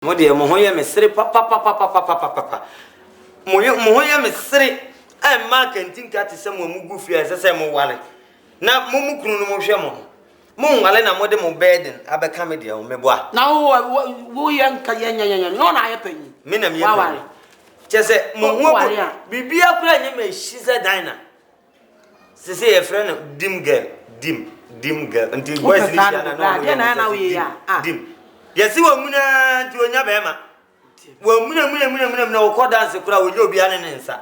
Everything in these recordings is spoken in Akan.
Modia Mohoya Mesri papa. Mohoya Mesri, and Mark and think that is someone who goofy as a same wallet. Now, Mumu Kruno Moon, Alena Modem bed and Abacamedia or Mebois. Now, who young Kayanya, no, I open. Minam Yawa. Just say, Momo, be a player, she's a diner. She say a friend of dim girl, dim girl, until boys dim. Yes, you are Muna to a Yabema. Well, Muna no call dance a crowd with your Bianensa.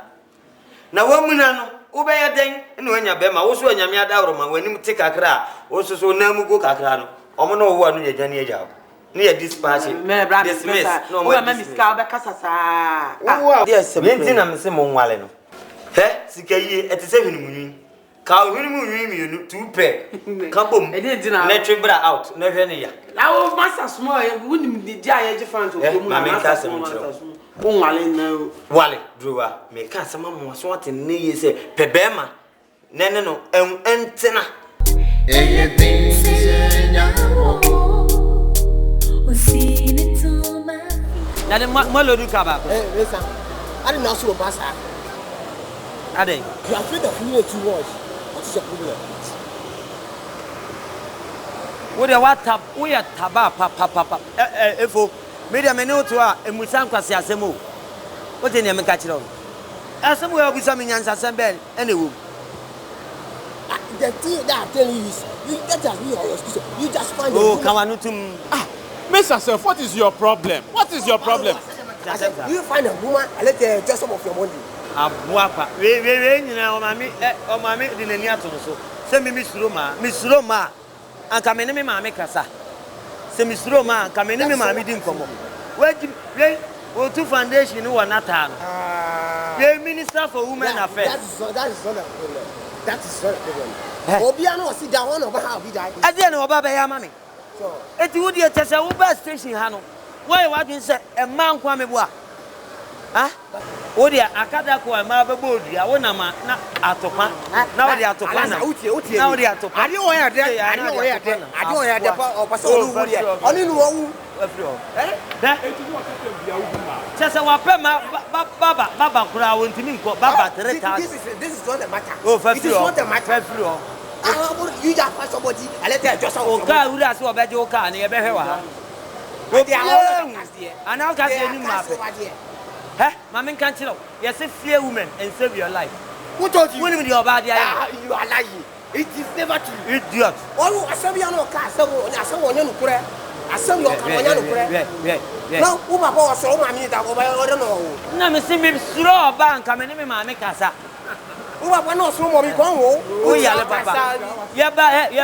Now, Muna, obey a ding, and when Yabema, also when Yamia Dauroma, when you take a cra, also so Namugo Cacrano, or no one near Jania Job. Near this party, dismiss, no more Miss Cabacasa. Yes, Bentinam Simon Walleno. He, Sikayi at 7 Cow you 2 pair. Come, let bra out, never near. Now, Master Small, wouldn't be giant different to my cousin. Oh, Wally, Drewer, make us some more sort in knee, say, Pebema, Nenno, and Antenna. Now, the Malo do come up. Listen, I didn't know pass. Are they? You are afraid of me too much. What is your problem? We are taba, papa. If media menu to her, and we sound quasi as a move. What in your catch on? As some will be some in Answer anyway. The thing that I tell you is, you get as me or your excuse. You just find come on to Miss yourself, what is your problem? What is your problem? I said, you find a woman and let her just some of your money. Abuapa, we mammy, didn't near to so. Send me Miss Roma, and come in, mammy Cassa. Send Miss Roma, come in, mammy didn't come. Well, two foundation who are not done. Minister for Women Affairs. That is not a problem. That is not a problem. Obiano, sit down over how we die. I didn't know about mammy. It would be a Tessa station, Hano. Why, what you say, a man Kwame Bois? Ah, oh, dear, Akadako and Mababodi, I want a man Atopa. Now they are to plan. Now they are to plan. I don't wear that. I don't wear that. I don't wear that. Only one. Just a wapema, Baba Crown to me, Baba. This is not the matter. Oh, it is not the matter. You just find somebody and let her just go. Who does what bad your car near Behewa? And I'll get you map. Eh, Mamma can't tell. Yes, a fear woman and save your life. Who told you? With your body, you are lying. It is never true. Idiot. Oh, I saw you on a car, someone you pray. I saw your car. No, who was so many that I don't know. No, Miss Simmy, slow bank, I'm in my casa. Who are one or so more? Oh, yeah, Papa. Yeah,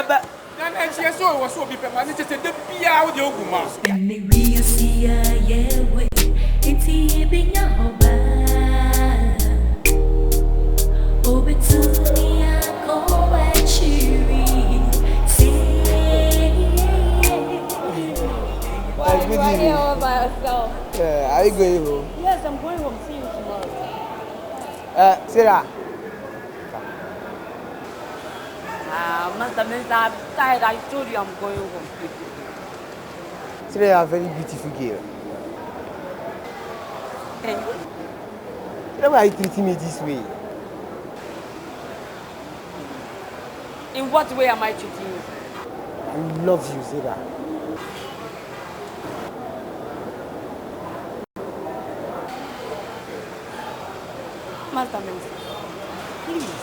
but. And she was so be permanent to the Pia with your woman. And maybe you see a way. It's being a hobby. Oh, but to me, I go and cheery. Why are you here all by yourself? Yeah, are you going home? Yes, I'm going home. See you tomorrow. Sarah. Master Minister, I'm tired. I told you I'm going home. Sarah, you are a very beautiful girl. Thank you. Why are you treating me this way? In what way am I treating you? I love you, Sarah. Master Minister, please,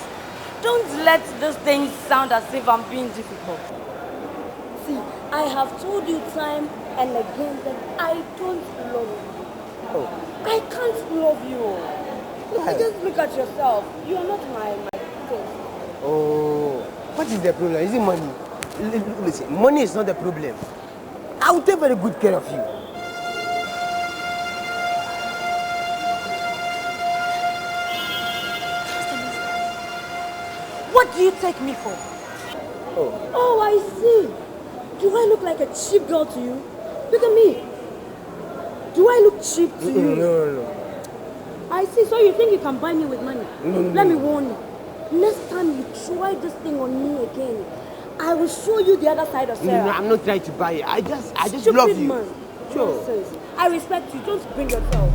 don't let this thing sound as if I'm being difficult. See, I have told you time and again that I don't love you. Oh. I can't love you. Why? Just look at yourself. You are not my thing. Oh, what is the problem? Is it money? Listen, money is not the problem. I will take very good care of you. What do you take me for? Oh, I see. Do I look like a cheap girl to you? Look at me. Do I look cheap to you? No. I see. So you think you can buy me with money? No. Let me warn you. Next time you try this thing on me again, I will show you the other side of Sarah. No, I'm not trying to buy it. I just Stupid love you. Man. Sure. Nonsense. I respect you. Don't bring yourself.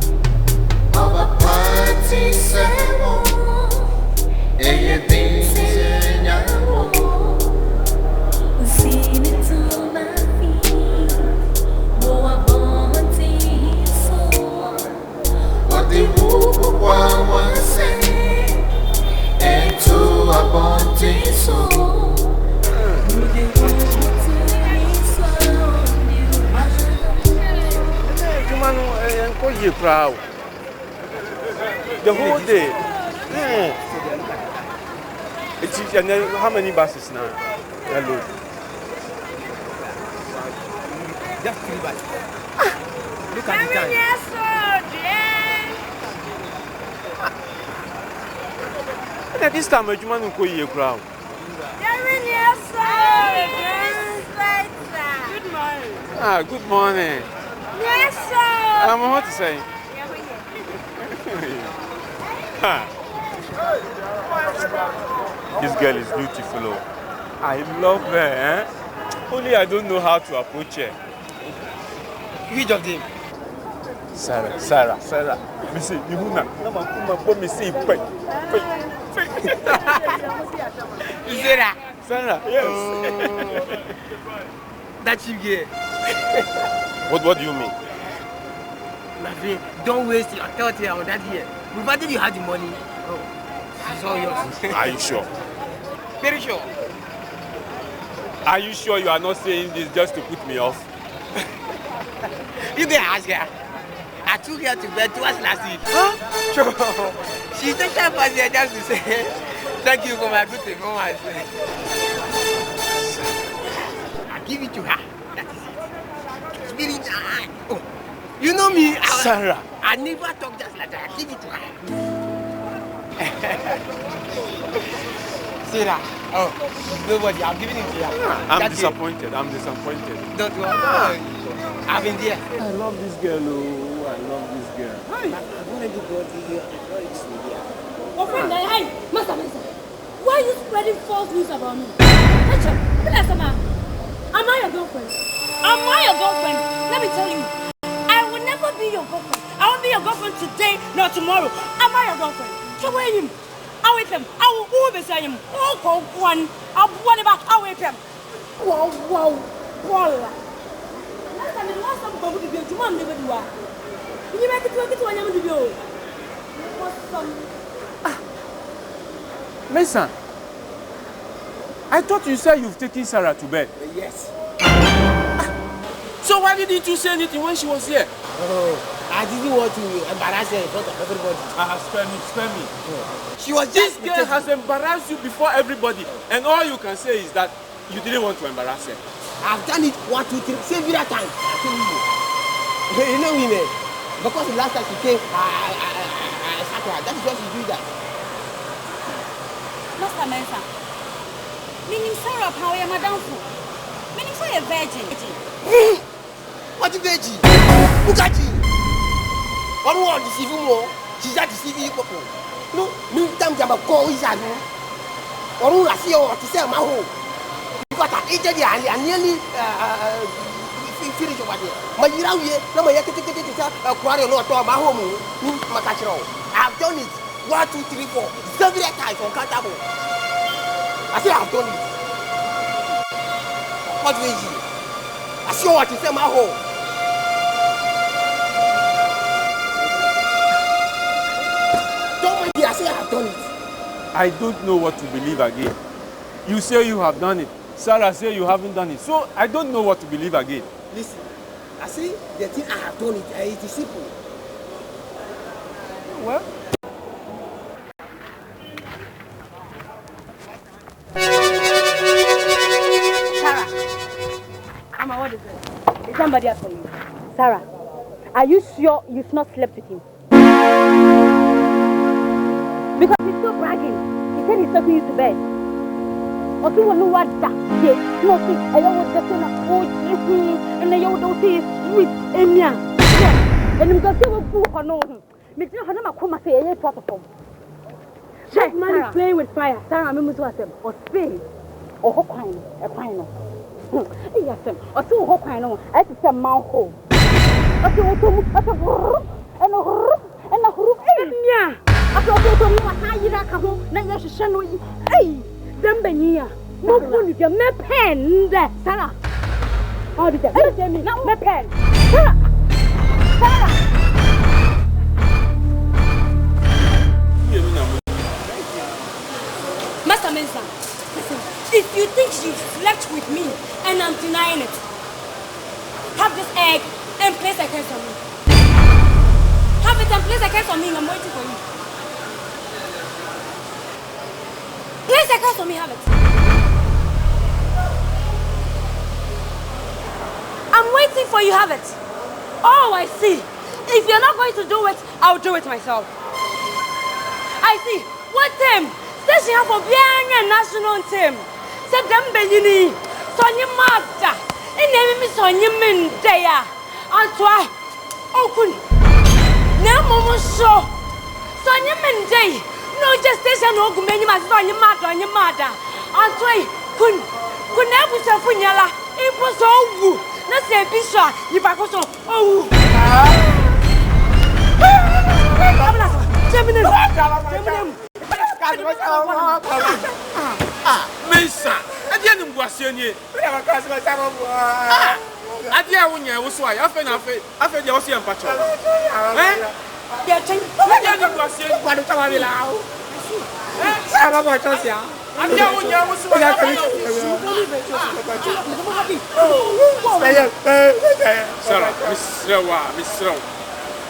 The whole day. It's and then how many buses now? Hello. Just 3 buses. Look at the time. And at this time, a human who call you a crowd. Good morning. Ah, good morning. Yes, sir. What to say? This girl is beautiful. Oh. I love her. Eh? Only I don't know how to approach her. Which of them? Sarah. Me say, you know now. Me say, Sarah, yes. That cheap girl. What do you mean? Nothing. Don't waste your thought here on that here. Provided you have the money. Oh, it's all yours. Are you sure? Very sure. Are you sure you are not saying this just to put me off? You can ask her. I took her to bed twice last week. Huh? Sure. She took time for here just to say thank you for my good performance. I give it to her. That is it. It's really nice. Oh, you know me, Sarah. I never talk just like that. I give it to her. Sarah. Oh, nobody. I'm giving it to her. I'm disappointed. I'm disappointed. Don't worry. I've been there. I love this girl. Oh, I love this girl. I want to go to here. Oh, friend, hey, Master, why are you spreading false news about me? Rachel, am I your girlfriend? Am I your girlfriend? Let me tell you, I will never be your girlfriend. I won't be your girlfriend today, nor tomorrow. Am I your girlfriend? So where him? I'll whip him. I will always say him. Oh, one. I'll want him back. I'll whip him. Wow. Last time I'm going to be a woman, never do I. You make it to one video. Mason, I thought you said you've taken Sarah to bed. Yes. So why didn't you say anything when she was here? Oh, I didn't want to embarrass her in front of everybody. Spare me. She was This just girl has embarrassed you before everybody, and all you can say is that you didn't want to embarrass her. I've done it 1, 2, 3 several times. I tell you. You know women, because the last time she came, I sacked her. That is why she do that. Master Mensa, meaning Sarah, how am I down for? Meaning say a virgin. What a virgin? Look at you. One word deceive you more. She's not deceiving you people. No, time I'm a call is at home. Or I see you to sell my home. Because I ate it and nearly finish over there. My year, no, my quarrel not my home. My catcher. I've done it 1, 2, 3, 4 several times on Catabo. I say I've done it. What will you? I see what you say my home. Don't mind me, I say I've done it. I don't know what to believe again. You say you have done it. Sarah say you haven't done it. So I don't know what to believe again. Listen, I say the thing I have done it, it is simple. Well, Sarah, Mama, what is it? Is somebody up for you? Sarah, are you sure you've not slept with him? Because he's still bragging. He said he's taking you to bed. Or you know what that is? No, see, I don't want to say and I don't say sweet, Emia. And I'm going to go for no. Make you have a come say a protocol. That man is playing with fire. Sarah, I'm going to or spin or a final. Yes, or two hook, I know. I just a mouth hole. Master Mensa, listen, if you think she slept with me and I'm denying it, have this egg and place a curse on me. Have it and place a curse on me and I'm waiting for you. Place a curse on me, have it. I'm waiting for you, have it. Oh, I see. If you're not going to do it, I'll do it myself. I see. What team? Station for being a national team. Said them Benini. Sonia Mata. And then Miss Sonia Mendea. Antoine. Oh, kun. No more show. Sonia Mendea. No gestation or Gumenimas on your mother on your mother. Antoine. Kun. Kun never say Funyala. It was all. Let's say Bishop. You back also. Oh. Mensa, I didn't go see you. I didn't was why I felt you was young patrol. I didn't go see you. What do you allow? Miss Rowe.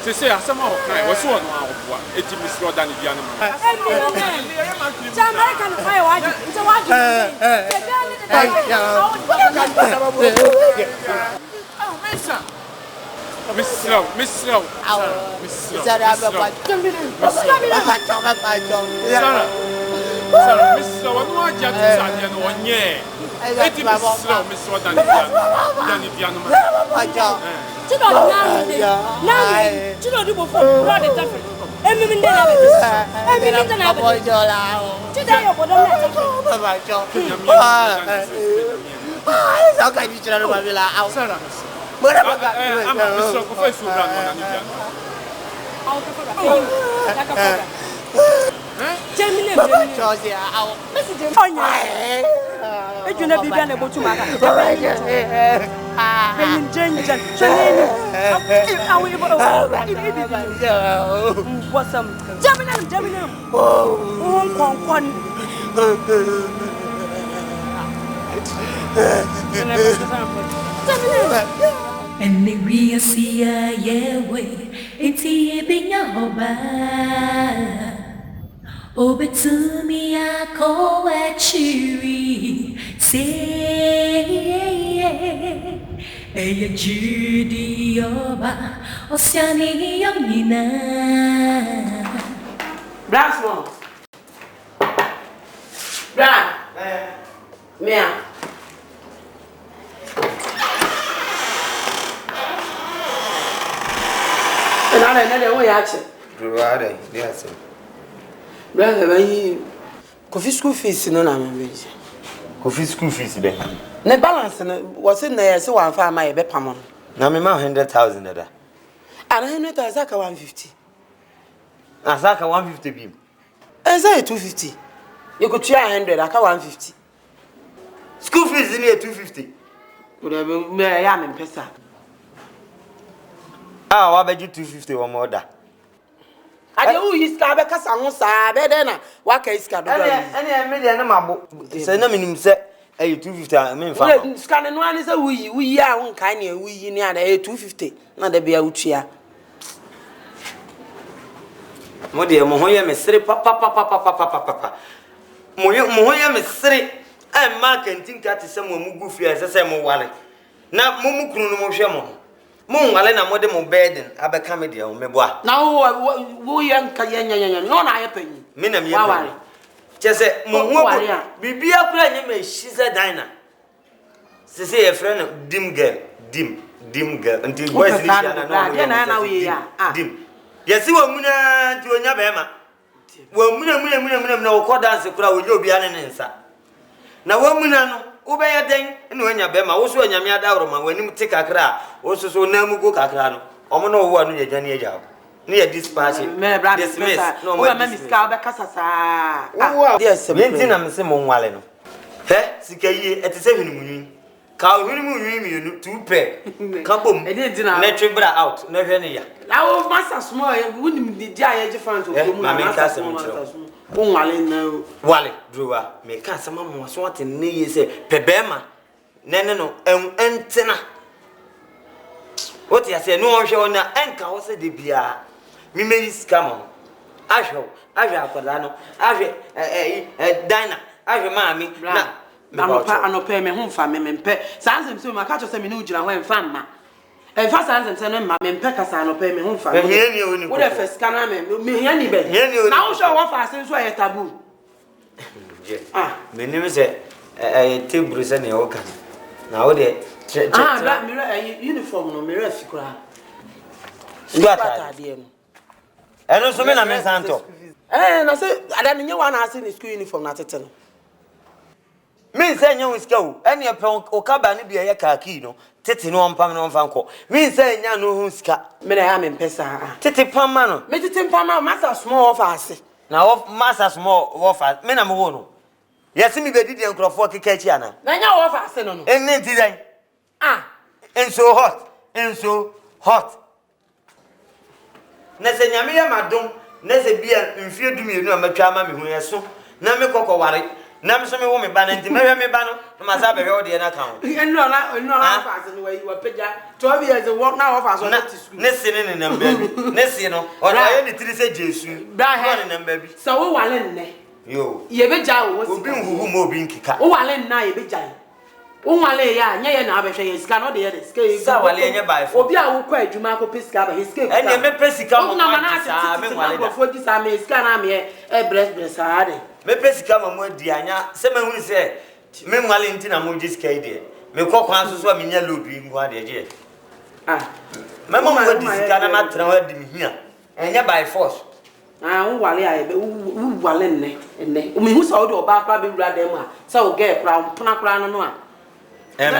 They say I somehow was so now. It's Miss Rowe than the animal. Miss Rowe. And the real see yeah way, it's a big hoba. Over to me, I call at you. Say, a Judy Oba, Oceani Yamina. Brassmore. Bra. Mea. And I don't know why action. Brother, yes. Brother, when coffee school fees, no, I'm Coffee school fees, then. The balance was in there, so I found my bepamon. Now, me 100,000. And I know that's like 150. Azaka 150 beam. I say 250. You could try 100, I can 150. School fees in here 250. Whatever, I am in Pesa. Ah, what about you 250 or more? I do his car because I won't say better. What case can any million amount? Say, no, minimum set a 250. I mean, scanning one is a we are one kind of we near the 250. Not the beer chia. Modia Mohoya Messri, papa. Mohoya Messri, and Mark and think that is someone who goofy as a same wallet. Now, Mumu Kuno Moon, Alena Modem bed and Abacamedia, Mebois. Now, we young Cayenne, no, I happen. Minam Yawa. Just say, Momoria, be a friend, she's a diner. She say a friend of dim girl, until West dim. Yes, you were Muna to a Yabema. Well, Muna no call dance a crowd with your Bianan. Now, woman, obey a thing, and when Yabema, also when Yamia Dauroma, when you take a cra, also so Namugo Cacrano. omo no wo anu ye dwane agya ne ye dispatch dismiss no mo miska be kasa saa yes me na me se mo nwale no sika yie etese hwenu munwi ka hwenu munwi mi no two pair ka bom na twebra out na hwe ne ya na wo massa small ye wunim di aye je fan to mu na massa small wale na wale drowa me ka sama mo so wate ne ye se pebema nene no entena what you say no hwe ona enka wo se de bia mi me scam ahwe akoda no ahwe dina ahwe maami na anope me ho fa me mpe sansem so maka cho se me ne ujira ho enfa mma enfa sansem se no mma me mpe kasa anope me ho fa me hiani oni wo de first kana me hiani be na wo sho wo fa se so ye tabu me nim se table se ne o kan na wo de that mirror uniform no mirror fikura ngata de no eno so me na me santo na se ada me nye wa na ase ni school uniform na tete no me say nya wiska o ene e pe o kaba ne bia ye kaki no tete no ompam no omfa nko me say nya no hu ska me na ya me pesa tete pama no me tete pama master small of ase na of master small of ase me na me wo no yes me be didi enkrofo keka chi ana na nya of ase no enne ti dan and so hot na se nyame ya madom na se bia mfie dumienu amatwa ama me hu yeso na me kokko ware na me so me wo me ba na nti me hwe me ba no na ma sa be hwe ode na kan no na fast no we peja 12 years work now offer so that school ne se ne number bi ne se no o na ye ni tiri se Jesu no ne number bi so wo wale nne yo ye beja wo obi nhuhu mo obi nkika wo wale nna ye beja wo wale ya nya ye na abehwe ye sika no de ye sika sa wale enye by for obi a wo kwa adwuma ko pesika ba sika ene me pesika mo na ma me wale da fo di sa me sika na me bless ade me pesika mo adi anya se me hu se me nwale nti na mo jisika ide me kokwan so so me nya lobi ngu ade je me mo adi sika na ma tra wa di me hia enye by force wo wale ya be wo wale nne o me hu sa wo de oba kra be wura dem a sa wo ge kra mpona kra no a me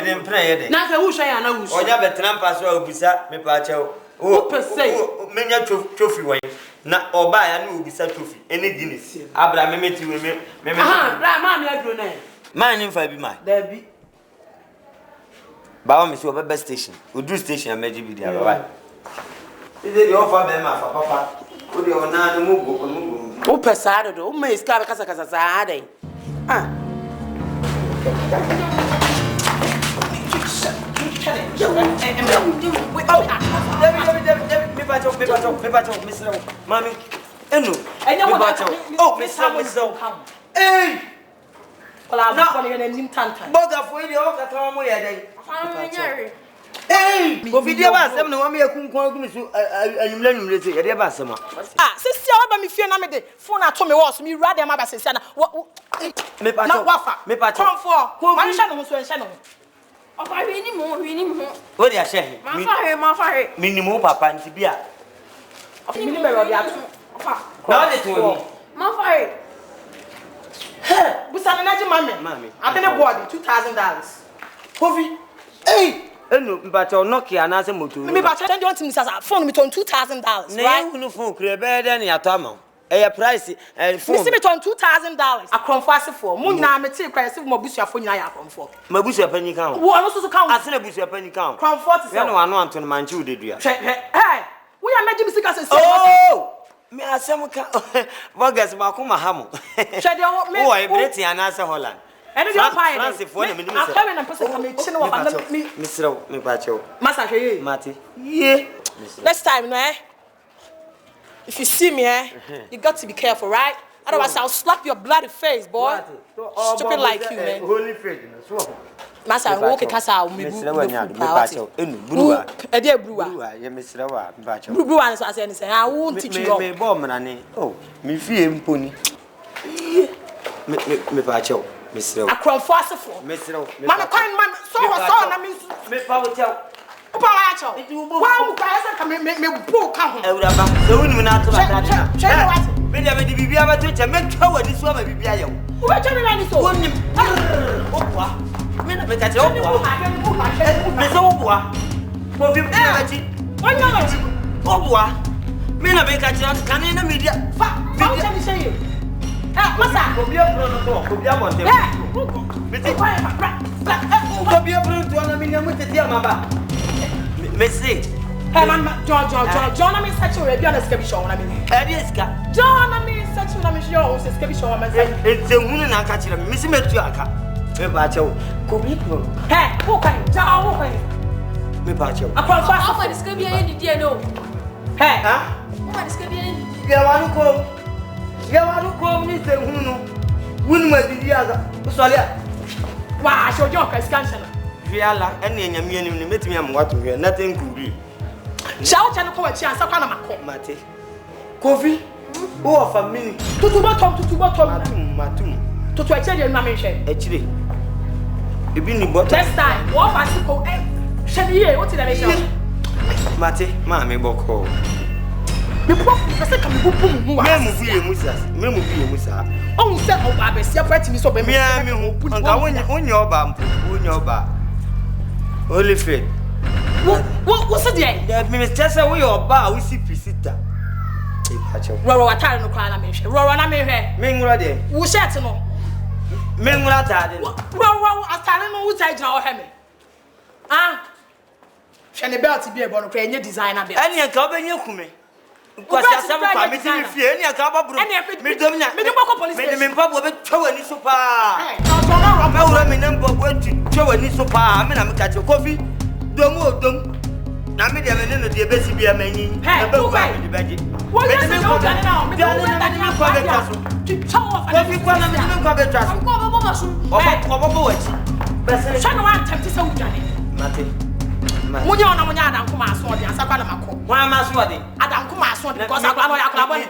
dem pray de na se wo hwe ya na wo onya betena mpa so obusa me pa che o menya trophy wan na oba ya na obisa trophy ene Guinness abra me meti we me bra ma me adro na man nfa bi mai da bi ba wa me so be station odu station ameji bi dia baba ide de offer be ma fa papa o de ona no mugo o pesado do o me ska be kasa sa dai Mami, eno. Oh, Miss Hey. Boga for you, o ka mo ye dai. Hey, go video ba sem na wa me akunkon agu mi so anyumle se ye de ba sem a. Sisi a ba mi fie na me de phone ato me wo so mi wura dem aba sisi na. Me pa na wafa. Me pa come for. Man hye no so hye no. Opa hwe ni mo. O de a hye. Ma fa he. Minimum papa nti bia. Mi ni be ro dia to. Opa. Na de to ni. Ma fa he. Hey, busa na ji mame. Abene board $2,000. Kofi. Hey. Enu mpacha Nokia na ase moto. Me ba cha dey want me say phone me turn $2,000, right? Na you phone kure be dey na yato ama. Price phone. Me see me turn $2,000. Akromfo asefo. Mu nyina me te kwai se mo busuafo nyina ya akromfo. Ma busuafa ni kan. Wo no so kan. Ase na busuafa ni kan. Comfort se. Ya no ano anto no manche udedua. Hey, we are making sika se. Oh! Me asem ka. Bogus ba ko ma hamo. Hwe dey me. Oh, I Britain and ase Holland. And you pay France for me I'm coming and person come chin wa me Mr. Me pa che o. Masa hwe ye. Mate. Ye. Next time no if you see me you got to be careful, right? Otherwise I'll slap your bloody face, boy. Stupid like you, man. Holy faith no so. Masa wo ke kasa me bu. Me pa che o. Enu bruwa. E dey bruwa. Bruwa ye Mr. wa me pa che o. Bruwa so ase ni say I won't teach you. Me bo mra ni. Oh, me fie mponi. Me pa che o. Mr. Akromfo asefo. Mr. Mama coin man so na me pa wo tell. Opa wa cho. Wa mu ka ese ka me bu ka ho. Ewura ba. Se wonu na to ba ta. Che what? Me dia me di bibia ba to che me twa wadi so ma bibia ye wo. Wo be che me na ni so. Wonim. Opwa. Me na me ka che opwa. Me se opwa. Kofi Mati. What you Obwa. Men are making a can in the media. How can you say you? Massa, Kobi Bruno, Kobi Monte. Kobi Bruno to 1 million with the dear Mama. Missy. John, I mean, such a review on a sketch show. I mean, John, I mean, such a show, a sketch show. It's a woman I catch him, Missy Metuaka. Mebacho, Kobi. Hey, okay, John, Mebacho. How much is going to be in the dear no? Hey, What is going to be in? Yawaruko, Mr. Hunu, Winma the other. Sorry. wow, show your scansion. Viala, and then you met me. I'm what to hear, nothing could be. Shout and call a chance of Panama. Mate. Coffee? Who of a minute? To bottom, Matum. to tell you, Mammy. Actually, you've been bought Next time, what I suppose, Shady, what did I make? Mate, Mammy Boko. The professor can be Musa. Oh, set of Babes, you're pretty so baby. On your bump, on your bar. Only fit. What's the day? That means just away your bar, we see Pisita. Roro, a time no cry, I mentioned. Roro, I may have. Mingrade. Who said to know? Mingrata. Roro, a talent who's I draw him. Ah, Shanny Bell to be a bon creating designer. And you're coming, you come. Because I have committed if you any account, and me Papa will show any super. I remember when to show any super. I mean, I'm catch your coffee. Don't. Now, me, the best be a man. Hey, go back to the budget. What is it now?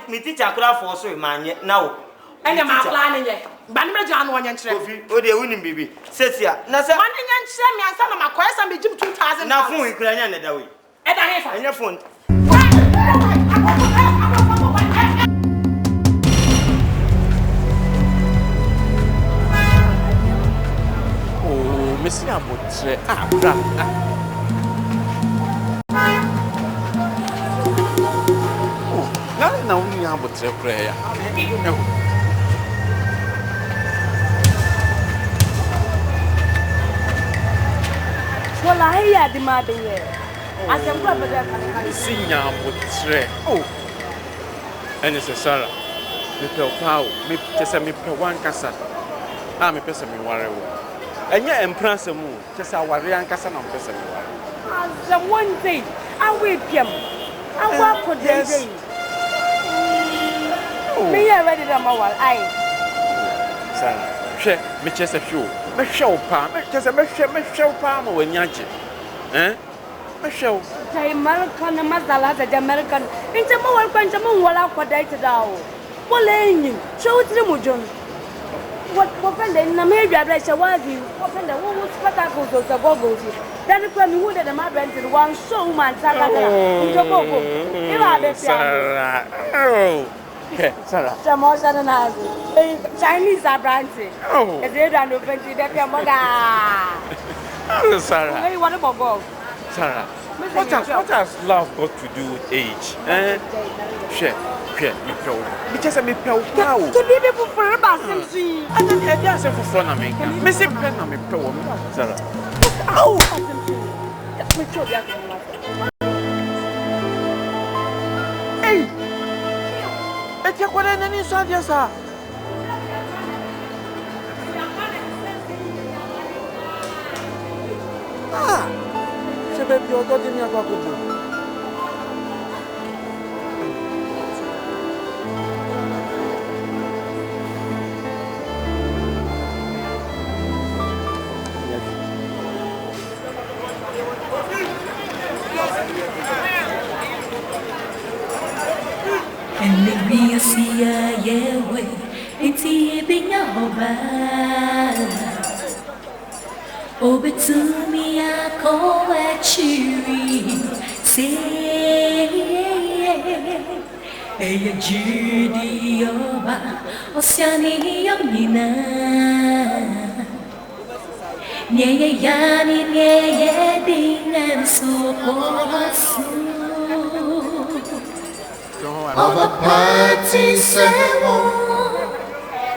Me teacher could for so man now. And I'm planning it. But I'm not one and Coffee. Oh, they winning baby. Says here. Now, sir, money and send me and some of my quest and be 2,000. now, phone Ukrainian that way. And I have your phone. Oh, Missy, I'm what say. Now we have a prayer. Well, I hear the mother here. I can go over there. See, I'm what say. Oh, and it's a Sarah. Me pel pow, me just a me per one cassa. I'm a person me worry. And yet, impress a move, just our warrior cassa and person. The one thing, I whip him. I walk for them. Me already done my wall. Aye. Sarah, share me just a few. Me show palm, just a me show palm when yachi. Eh? Me show. The American Mazala, the American. Into more country, more out for day to down. Well, you show it to the Mujon. What offended Namibia, bless your wife, offended what spectacles or the goggles. Then the family would have my bent in one show man, Sarah. Sarah. Oh. Okay, Sarah. Chinese are branching. Oh. They don't know when they get Oh, Sarah. Hey, what about God? Sarah. What has love got to do with age? Eh? Share, because I'm a pel cow. To be people for a bath, see. And then I just have a phone I make. Missy Pen, I'm a pel, Sarah. Oh, let me show you. Hey! It's your one and it's on your side. Ah! She baby, you're not in your pocket. And we see a way, it's a big over. Oh, but to me, I call at you. Say, hey, Judy, Oceania, Nina. Yani ding so Our party sewo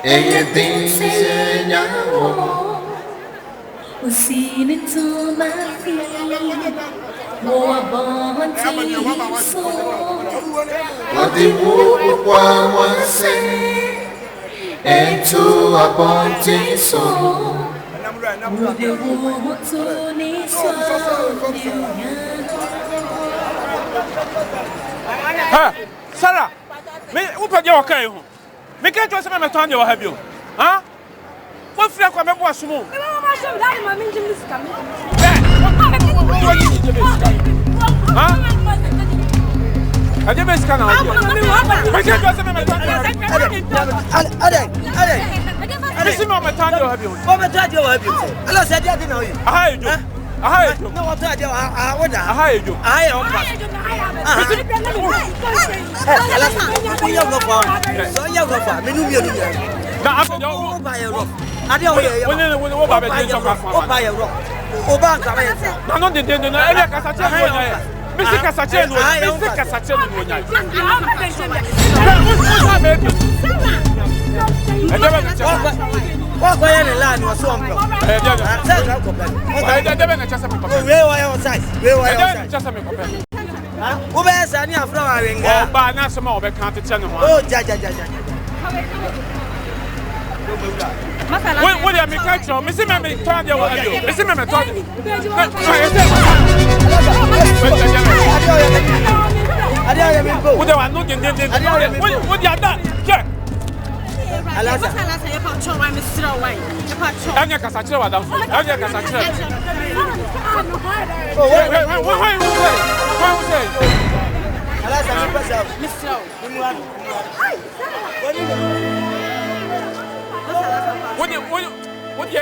anything senyawo Usin into my feet More bounty so What the wood one say into a bounty so The wood to me so Ha, Sarah. Me upa je wakai ho. Me ka twa se me meton je wa ha bio. Ha? Wo fira kwa me bo asomo. Me mama show that mama njem this kam. Ha? Aje be scan na o. Me ka twa se me meton je wa ha bio. Ade. Me si me meton je wa ha bio. Wo meton je wa ha bio. Alo se dia na oyi. Aha ejo. Aha ejo. Na wo ta je wa woda. Aha ejo. Aha e on pass. So you go for me no Na aso yo. o ba ye ro. Ade o ye. Wo ba be je so kwa fa. O ba ye ro. O ba nka ba ye. Na no de na ele kasa che no nya. Me si kasa che no. Me si kasa che no nya. Wo ba be. Wa kwa ye la ni o so on pro. Eh dia. Say na ko pe. Eh dia be na chasa me ko pe. We wa your size. We wa your size. Chasa me ko pe. Wo be sa ni afro wa wenga. O ba na so ma o be kan te che no ho. Oh ja. What are you catching? Missy me turn your way. Missy me turn. What do I know? What you done? Check. Alasa ye pa cho wa misira wa ye pa cho. Anya kasachire wa da. Anya kasachire. Oh wait. Alasa ye pa sa misira. What you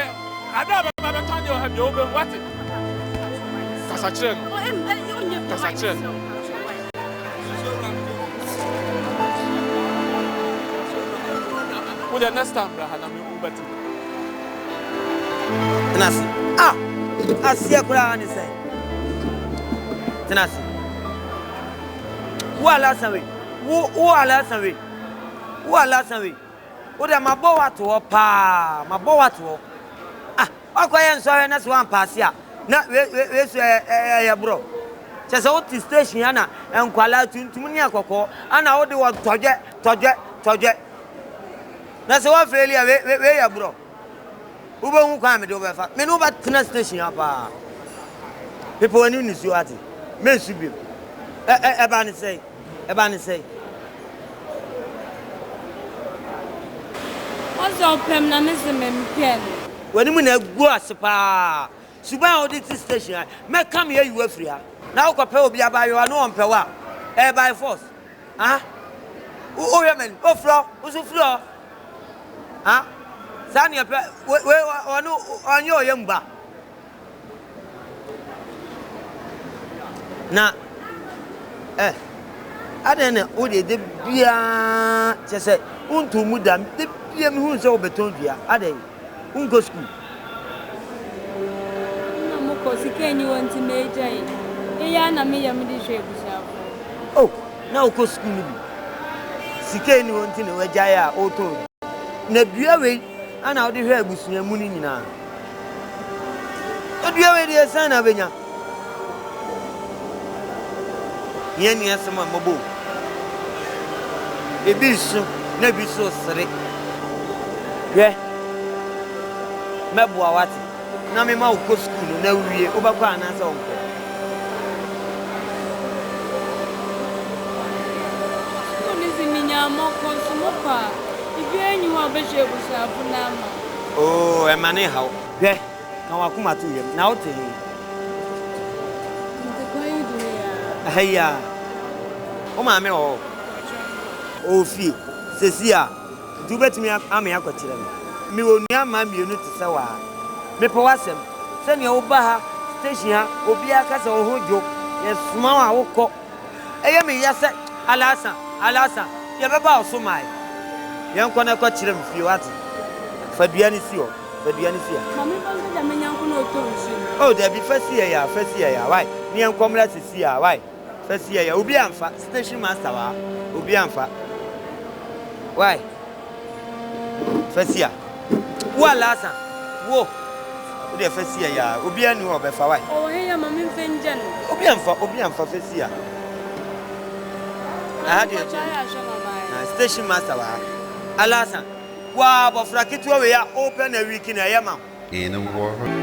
Ada ba ba turn your head over what? Kasachire. Kasachire. What the next time bra na me ubati. Tenasi. Asia kura ni say. Tenasi. Wo ala sanwe. Wo ala sanwe. Wo ala sanwe. Wo de mabo wato pa, mabo wato. Akoye nso na so wan pass ya. Na we so ya bro. Chese wo ti station ya na enkwala tuntum ni akoko. Ana wo de wo toje. Na se wa failure we ya bro. Ubo hu kwa me de obefa. Me no ba tena station ya pa. People when you nisu ati. Me su bi. E ba ni say. Ozo pem na me se me mpia. When mu na gu asepa. Suban o de station. Me come here you afri ha. Na wo kope obi abayo no onpe wa. E by force. O yemen, o flo, o su flo. Sani pe we onu onyo yemba. Na adene o de bia chese untu mudam de bia mi hu se obeton dua ade ungo school Na mo ko sikeni wonti meja yi. Eya na me yam di hwe bushafo. oh na o ko school bi sikeni wonti ne waja ya o to na bia we ana o de hwe abusunya mu ni nyina o bia we de san na benya yen ni asema mabo ebisu na bisu sere ye mebua wati na me ma ko school na wiye obakwa anasa onko Moko sumopa ibi enyi wa beje busafu na ma oh e mane hawo hwe na wakuma to yem na wote ntekwa yidu ya ahia o ma me o fi sesia du betimi ame akotire me wonu ama mienu te se wa me pe wasem se ne wo ba ha station ha obi aka se wo hojo ye suma wa wokọ eye me yase alasa ye beba osumai ye nkọ na ko kire mfie wate fa duani si o Bedianisia. Mammy, I mean, Uncle no tone. Oh, there be first year, why? Near Comrades is here, why? First year, Ubianfa, station master, Ubianfa. Why? First year. What last time? Whoa. The first year, Ubian or Befa. Oh, hey, Mammy, Fenjan. Ubianfa, first year. I had your station master. Alasan. Wow, but Frakitua, we are open a week in a yamam. In a war.